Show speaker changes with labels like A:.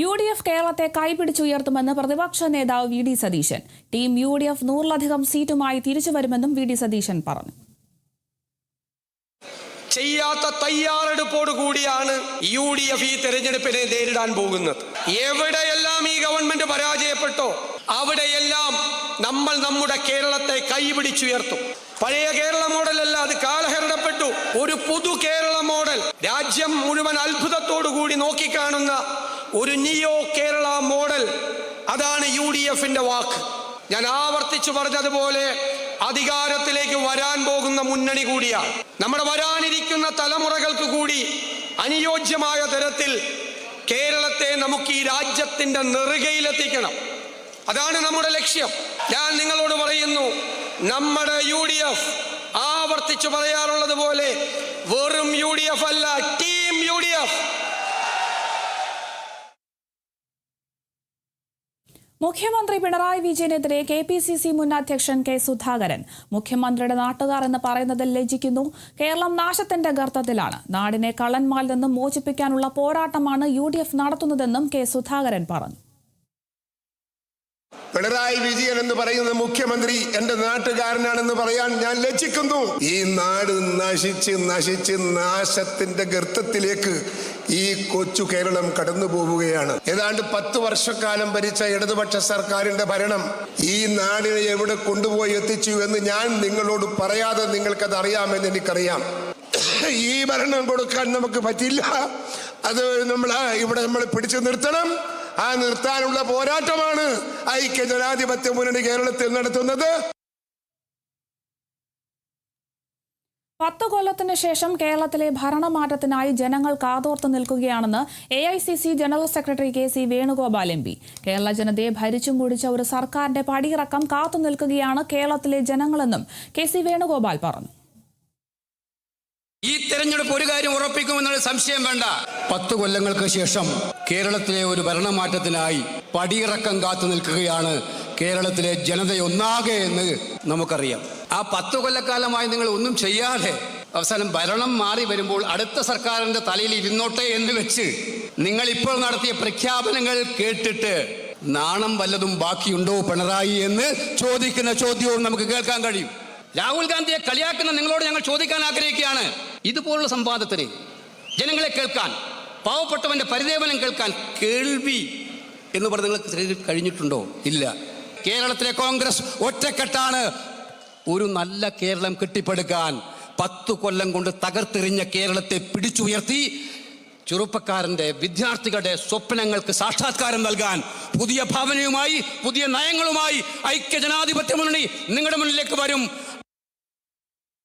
A: UDF കേരളത്തെ കൈപിടിച്ചുയർത്തുമെന്ന് പ്രതിപക്ഷ നേതാവ് V D Satheesan. Team UDF 100-ലധികം സീറ്റുമായി തിരിച്ചുവരുമെന്നും വി ഡി സതീശൻ പറഞ്ഞു.
B: ചെയ്യാത്ത തയ്യാറെടുപ്പോടുകൂടിയാണ് UDF ഈ തെരഞ്ഞെടുപ്പിനെ നേരിടാൻ പോകുന്നത്. എവിടെയെല്ലാം ഈ ഗവൺമെന്റ് പരാജയപ്പെട്ടോ അവിടെയെല്ലാം നമ്മൾ നമ്മുടെ കേരളത്തെ കൈപിടിച്ചുയർത്തും. പഴയ കേരള മോഡലല്ല, അത് കാലഹരണപ്പെട്ടു. ഒരു പുതു കേരള മോഡൽ, രാജ്യം മുഴുവൻ അത്ഭുതത്തോടുകൂടി നോക്കിക്കാണുന്ന ഒരു നിയോ കേരള മോഡൽ, അതാണ് UDFന്റെ വാക്ക്. ഞാൻ ആവർത്തിച്ചു പറഞ്ഞതുപോലെ അധികാരത്തിലേക്ക് വരാൻ പോകുന്ന മുന്നണി കൂടിയാണ്. നമ്മുടെ വരാനിരിക്കുന്ന തലമുറകൾക്ക് കൂടി അനുയോജ്യമായ തരത്തിൽ കേരളത്തെ നമുക്ക് ഈ രാജ്യത്തിന്റെ നെറുകയിലെത്തിക്കണം. അതാണ് നമ്മുടെ ലക്ഷ്യം. ഞാൻ നിങ്ങളോട് പറയുന്നു, നമ്മുടെ UDF ആവർത്തിച്ചു പറയാറുള്ളത് പോലെ വെറും UDF അല്ല, ടീം UDF.
A: മുഖ്യമന്ത്രി പിണറായി വിജയനെതിരെ KPCC മുൻ അധ്യക്ഷൻ കെ സുധാകരൻ. മുഖ്യമന്ത്രിയുടെ നാട്ടുകാർ എന്ന് പറയുന്നതിൽ ലജ്ജിക്കുന്നു. കേരളം നാശത്തിന്റെ ഗർത്തത്തിലാണ്. നാടിനെ കള്ളന്മാരിൽ നിന്നും മോചിപ്പിക്കാനുള്ള പോരാട്ടമാണ് UDF നടത്തുന്നതെന്നും കെ സുധാകരൻ പറഞ്ഞു.
C: പിണറായി വിജയൻ എന്ന് പറയുന്ന മുഖ്യമന്ത്രി എന്റെ നാട്ടുകാരനാണെന്ന് പറയാൻ ഞാൻ ലജ്ജിക്കുന്നു. ഈ നാട് നശിച്ച് നശിച്ച് നാശത്തിന്റെ ഗർത്തത്തിലേക്ക് ഈ കൊച്ചു കേരളം കടന്നു പോവുകയാണ്. ഏതാണ്ട് 10 വർഷക്കാലം ഭരിച്ച ഇടതുപക്ഷ സർക്കാരിന്റെ ഭരണം ഈ നാടിനെ എവിടെ കൊണ്ടുപോയി എത്തിച്ചു എന്ന് ഞാൻ നിങ്ങളോട് പറയാതെ നിങ്ങൾക്കത് അറിയാമെന്ന് എനിക്കറിയാം. ഈ ഭരണം കൊടുക്കാൻ നമുക്ക് പറ്റില്ല. അത് നമ്മൾ പിടിച്ചു നിർത്തണം. ആ നിർത്താനുള്ള പോരാട്ടമാണ് ഐക്യ ജനാധിപത്യ മുന്നണി കേരളത്തിൽ നടത്തുന്നത്.
A: 10 കൊല്ലത്തിന് ശേഷം കേരളത്തിലെ ഭരണമാറ്റത്തിനായി ജനങ്ങൾ കാതോർത്ത് നിൽക്കുകയാണെന്ന് AICC general secretary KC Venugopal MP. Kerala ജനതയെ ഭരിച്ചും മുടിച്ച ഒരു സർക്കാരിന്റെ പടിയിറക്കം കാത്തു നിൽക്കുകയാണ് കേരളത്തിലെ ജനങ്ങളെന്നും KC വേണുഗോപാൽ പറഞ്ഞു.
D: ഈ തെരഞ്ഞെടുപ്പ് ഒരു കാര്യം ഉറപ്പിക്കുമെന്നുള്ള സംശയം വേണ്ട. 10 കൊല്ലങ്ങൾക്ക് ശേഷം കേരളത്തിലെ ഒരു ഭരണമാറ്റത്തിനായി പടിയിറക്കം കാത്തു നിൽക്കുകയാണ് കേരളത്തിലെ ജനതയൊന്നാകെ എന്ന് നമുക്കറിയാം. ആ 10 കൊല്ലക്കാലമായി നിങ്ങൾ ഒന്നും ചെയ്യാതെ അവസാനം ഭരണം മാറി വരുമ്പോൾ അടുത്ത സർക്കാരിന്റെ തലയിൽ ഇരുന്നോട്ടെ എന്ന് വെച്ച് നിങ്ങൾ ഇപ്പോൾ നടത്തിയ പ്രഖ്യാപനങ്ങൾ കേട്ടിട്ട് നാണം വല്ലതും ബാക്കിയുണ്ടോ പിണറായി എന്ന് ചോദിക്കുന്ന ചോദ്യവും നമുക്ക് കേൾക്കാൻ കഴിയും. രാഹുൽ ഗാന്ധിയെ കളിയാക്കുന്ന നിങ്ങളോട് ഞങ്ങൾ ചോദിക്കാൻ ആഗ്രഹിക്കുകയാണ്. ഇതുപോലുള്ള സംവാദത്തിന് ജനങ്ങളെ കേൾക്കാൻ, പാവപ്പെട്ടവന്റെ പരിദേവനം കേൾക്കാൻ കേൾവി എന്ന് പറഞ്ഞ് നിങ്ങൾക്ക് കഴിഞ്ഞിട്ടുണ്ടോ? ഇല്ല. കേരളത്തിലെ കോൺഗ്രസ് ഒറ്റക്കെട്ടാണ് ഒരു നല്ല കേരളം കെട്ടിപ്പടുക്കാൻ. 10 കൊല്ലം കൊണ്ട് തകർത്തെറിഞ്ഞ കേരളത്തെ പിടിച്ചുയർത്തി ചെറുപ്പക്കാരന്റെ, വിദ്യാർത്ഥികളുടെ സ്വപ്നങ്ങൾക്ക് സാക്ഷാത്കാരം നൽകാൻ പുതിയ ഭാവനയുമായി, പുതിയ നയങ്ങളുമായി ഐക്യ ജനാധിപത്യ മുന്നണി നിങ്ങളുടെ മുന്നിലേക്ക് വരും.